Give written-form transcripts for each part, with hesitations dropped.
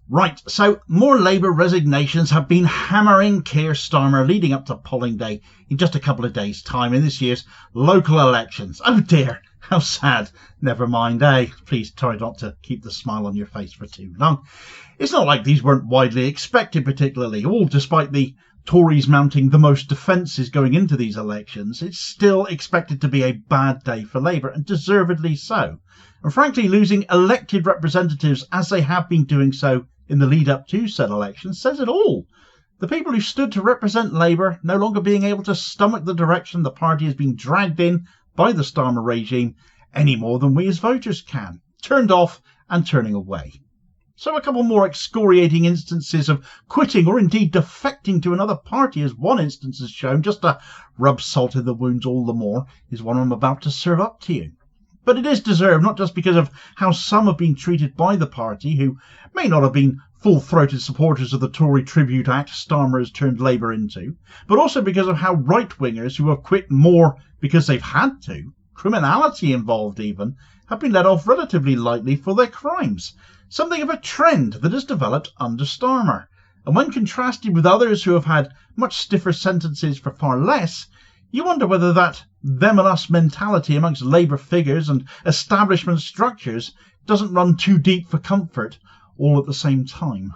Right, so more Labour resignations have been hammering Keir Starmer leading up to polling day in just a couple of days' time in this year's local elections. Oh dear, how sad. Never mind, eh? Please try not to keep the smile on your face for too long. It's not like these weren't widely expected particularly, all despite the Tories mounting the most defences going into these elections. It's still expected to be a bad day for Labour, and deservedly so. And frankly, losing elected representatives as they have been doing so in the lead up to said election says it all. The people who stood to represent Labour no longer being able to stomach the direction the party has been dragged in by the Starmer regime any more than we as voters can. Turned off and turning away. So a couple more excoriating instances of quitting or indeed defecting to another party, as one instance has shown, just to rub salt in the wounds all the more, is one I'm about to serve up to you. But it is deserved, not just because of how some have been treated by the party, who may not have been full-throated supporters of the Tory Tribute Act Starmer has turned Labour into, but also because of how right-wingers who have quit more because they've had to, criminality involved even, have been let off relatively lightly for their crimes. Something of a trend that has developed under Starmer. And when contrasted with others who have had much stiffer sentences for far less, you wonder whether that them and us mentality amongst Labour figures and establishment structures doesn't run too deep for comfort all at the same time.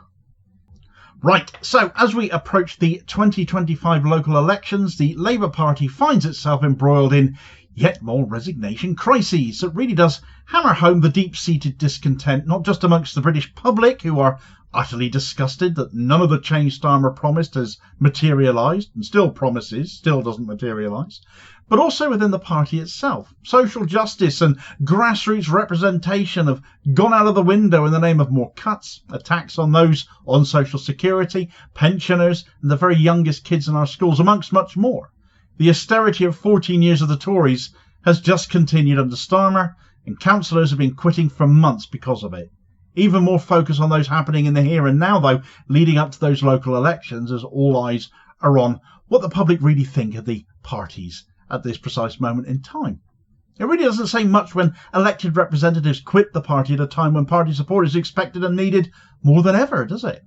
Right, so as we approach the 2025 local elections, the Labour Party finds itself embroiled in yet more resignation crises. It really does hammer home the deep-seated discontent, not just amongst the British public, who are utterly disgusted that none of the change Starmer promised has materialised, and still promises, still doesn't materialise, but also within the party itself. Social justice and grassroots representation have gone out of the window in the name of more cuts, attacks on those on social security, pensioners, and the very youngest kids in our schools, amongst much more. The austerity of 14 years of the Tories has just continued under Starmer, and councillors have been quitting for months because of it. Even more focus on those happening in the here and now, though, leading up to those local elections, as all eyes are on what the public really think of the parties at this precise moment in time. It really doesn't say much when elected representatives quit the party at a time when party support is expected and needed more than ever, does it?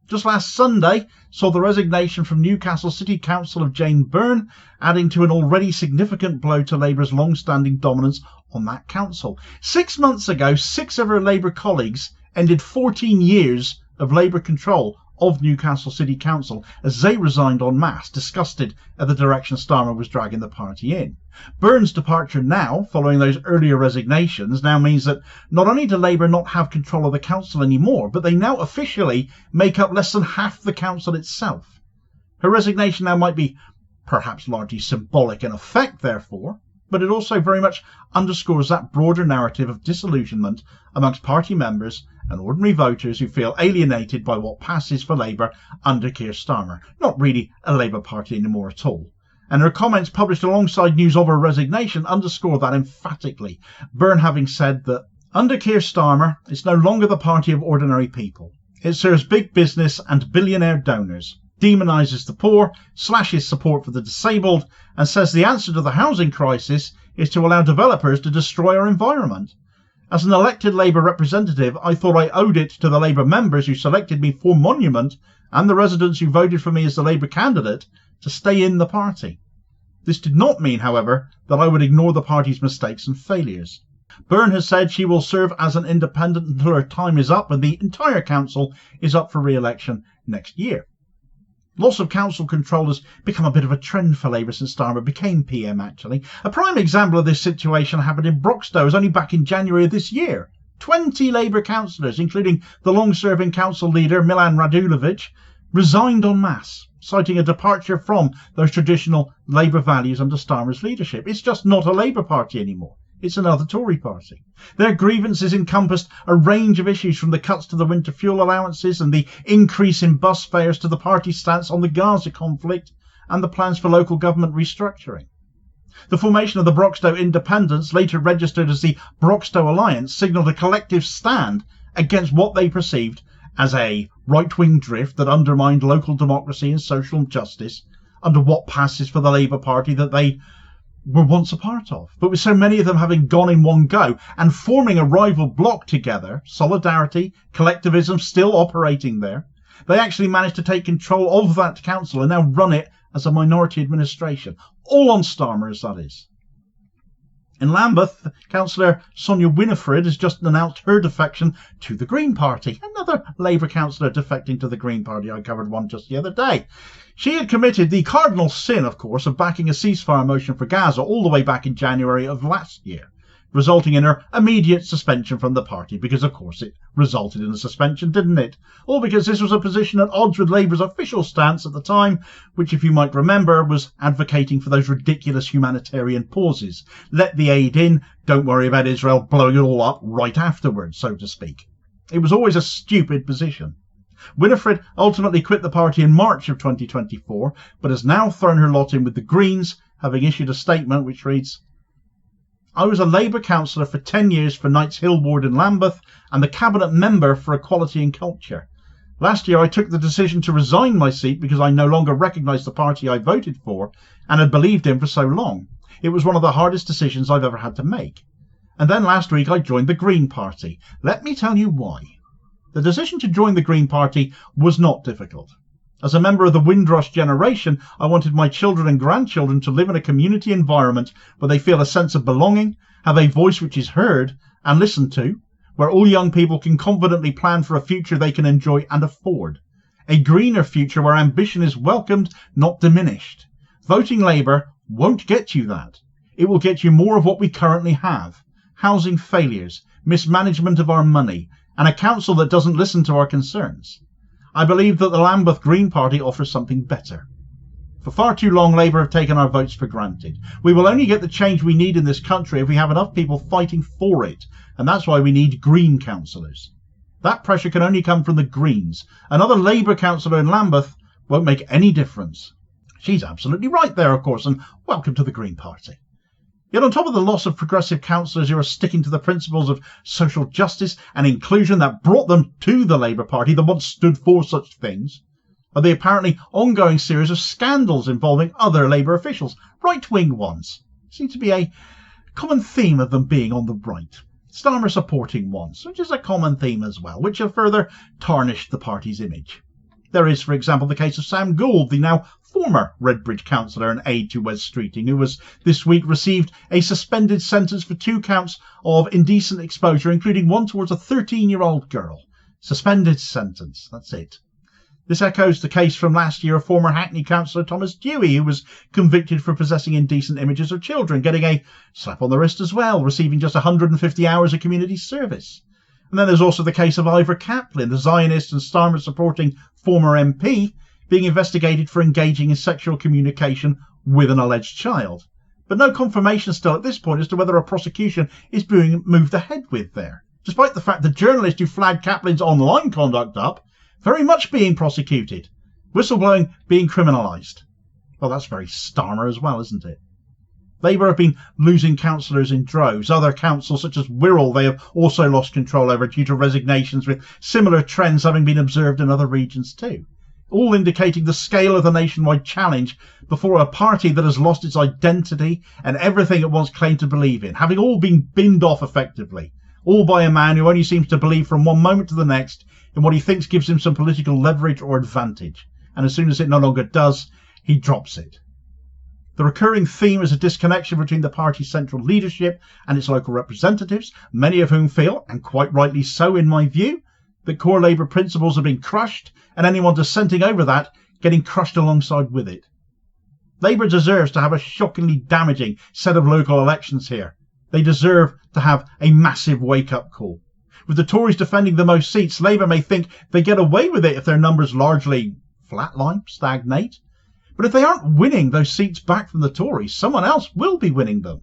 Just last Sunday saw the resignation from Newcastle City Council of Jane Byrne, adding to an already significant blow to Labour's long-standing dominance on that council. 6 months ago, 6 of her Labour colleagues ended 14 years of Labour control of Newcastle City Council as they resigned en masse, disgusted at the direction Starmer was dragging the party in. Byrne's departure now, following those earlier resignations, now means that not only do Labour not have control of the council anymore, but they now officially make up less than half the council itself. Her resignation now might be perhaps largely symbolic in effect, therefore, but it also very much underscores that broader narrative of disillusionment amongst party members and ordinary voters who feel alienated by what passes for Labour under Keir Starmer. Not really a Labour Party anymore at all. And her comments published alongside news of her resignation underscore that emphatically, Byrne having said that under Keir Starmer, it's no longer the party of ordinary people. It serves big business and billionaire donors, demonises the poor, slashes support for the disabled, and says the answer to the housing crisis is to allow developers to destroy our environment. As an elected Labour representative, I thought I owed it to the Labour members who selected me for Monument and the residents who voted for me as the Labour candidate to stay in the party. This did not mean, however, that I would ignore the party's mistakes and failures. Byrne has said she will serve as an independent until her time is up and the entire council is up for re-election next year. Loss of council control has become a bit of a trend for Labour since Starmer became PM, actually. A prime example of this situation happened in Broxtowe only back in January of this year. 20 Labour councillors, including the long-serving council leader Milan Radulovic, resigned en masse, citing a departure from those traditional Labour values under Starmer's leadership. It's just not a Labour Party anymore. It's another Tory party. Their grievances encompassed a range of issues, from the cuts to the winter fuel allowances and the increase in bus fares to the party stance on the Gaza conflict and the plans for local government restructuring. The formation of the Broxtowe Independents, later registered as the Broxtowe Alliance, signalled a collective stand against what they perceived as a right-wing drift that undermined local democracy and social justice under what passes for the Labour Party that they were once a part of. But with so many of them having gone in one go and forming a rival bloc together, solidarity, collectivism still operating there, they actually managed to take control of that council and now run it as a minority administration. All on Starmer, as that is. In Lambeth, Councillor Sonia Winifred has just announced her defection to the Green Party. Another Labour councillor defecting to the Green Party. I covered one just the other day. She had committed the cardinal sin, of course, of backing a ceasefire motion for Gaza all the way back in January of last year, resulting in her immediate suspension from the party, because of course it resulted in a suspension, didn't it? All because this was a position at odds with Labour's official stance at the time, which, if you might remember, was advocating for those ridiculous humanitarian pauses. Let the aid in, don't worry about Israel blowing it all up right afterwards, so to speak. It was always a stupid position. Winifred ultimately quit the party in March of 2024, but has now thrown her lot in with the Greens, having issued a statement which reads, "I was a Labour councillor for 10 years for Knights Hill Ward in Lambeth and the Cabinet Member for Equality and Culture. Last year I took the decision to resign my seat because I no longer recognised the party I voted for and had believed in for so long. It was one of the hardest decisions I've ever had to make. And then last week I joined the Green Party. Let me tell you why. The decision to join the Green Party was not difficult. As a member of the Windrush generation, I wanted my children and grandchildren to live in a community environment where they feel a sense of belonging, have a voice which is heard and listened to, where all young people can confidently plan for a future they can enjoy and afford. A greener future where ambition is welcomed, not diminished. Voting Labour won't get you that. It will get you more of what we currently have. Housing failures, mismanagement of our money, and a council that doesn't listen to our concerns. I believe that the Lambeth Green Party offers something better. For far too long, Labour have taken our votes for granted. We will only get the change we need in this country if we have enough people fighting for it, and that's why we need Green councillors. That pressure can only come from the Greens. Another Labour councillor in Lambeth won't make any difference." She's absolutely right there, of course, and welcome to the Green Party. Yet on top of the loss of progressive councillors who are sticking to the principles of social justice and inclusion that brought them to the Labour Party that once stood for such things, are the apparently ongoing series of scandals involving other Labour officials, right-wing ones. Seems to be a common theme of them being on the right. Starmer supporting ones, which is a common theme as well, which have further tarnished the party's image. There is, for example, the case of Sam Gould, the now former Redbridge councillor and aide to Wes Streeting, who was this week received a suspended sentence for 2 counts of indecent exposure, including one towards a 13-year-old girl. Suspended sentence, that's it. This echoes the case from last year of former Hackney councillor Thomas Dewey, who was convicted for possessing indecent images of children, getting a slap on the wrist as well, receiving just 150 hours of community service. And then there's also the case of Ivor Kaplan, the Zionist and Starmer-supporting former MP, being investigated for engaging in sexual communication with an alleged child. But no confirmation still at this point as to whether a prosecution is being moved ahead with there, despite the fact the journalist who flagged Kaplan's online conduct up very much being prosecuted, whistleblowing being criminalised. Well, that's very Starmer as well, isn't it? Labour have been losing councillors in droves. Other councils, such as Wirral, they have also lost control over due to resignations, with similar trends having been observed in other regions too. All indicating the scale of the nationwide challenge before a party that has lost its identity and everything it once claimed to believe in, having all been binned off effectively, all by a man who only seems to believe from one moment to the next in what he thinks gives him some political leverage or advantage, and as soon as it no longer does, he drops it. The recurring theme is a disconnection between the party's central leadership and its local representatives, many of whom feel, and quite rightly so in my view, that core Labour principles are being crushed, and anyone dissenting over that getting crushed alongside with it. Labour deserves to have a shockingly damaging set of local elections here. They deserve to have a massive wake-up call. With the Tories defending the most seats, Labour may think they get away with it if their numbers largely flatline, stagnate. But if they aren't winning those seats back from the Tories, someone else will be winning them.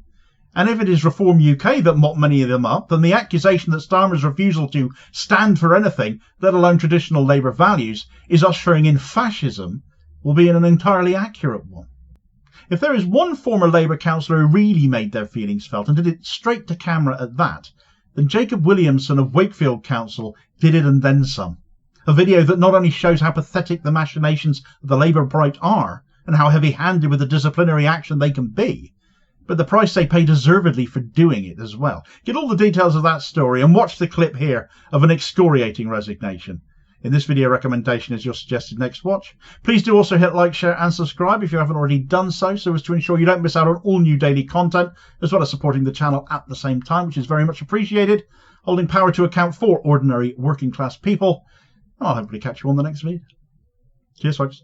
And if it is Reform UK that mop many of them up, then the accusation that Starmer's refusal to stand for anything, let alone traditional Labour values, is ushering in fascism, will be an entirely accurate one. If there is one former Labour councillor who really made their feelings felt and did it straight to camera at that, then Jacob Williamson of Wakefield Council did it and then some. A video that not only shows how pathetic the machinations of the Labour Bright are, and how heavy-handed with the disciplinary action they can be, but the price they pay deservedly for doing it as well. Get all the details of that story and watch the clip here of an excoriating resignation. In this video recommendation is your suggested next watch. Please do also hit like, share and subscribe if you haven't already done so as to ensure you don't miss out on all new daily content, as well as supporting the channel at the same time, which is very much appreciated, holding power to account for ordinary working class people. I'll hopefully catch you on the next video. Cheers folks.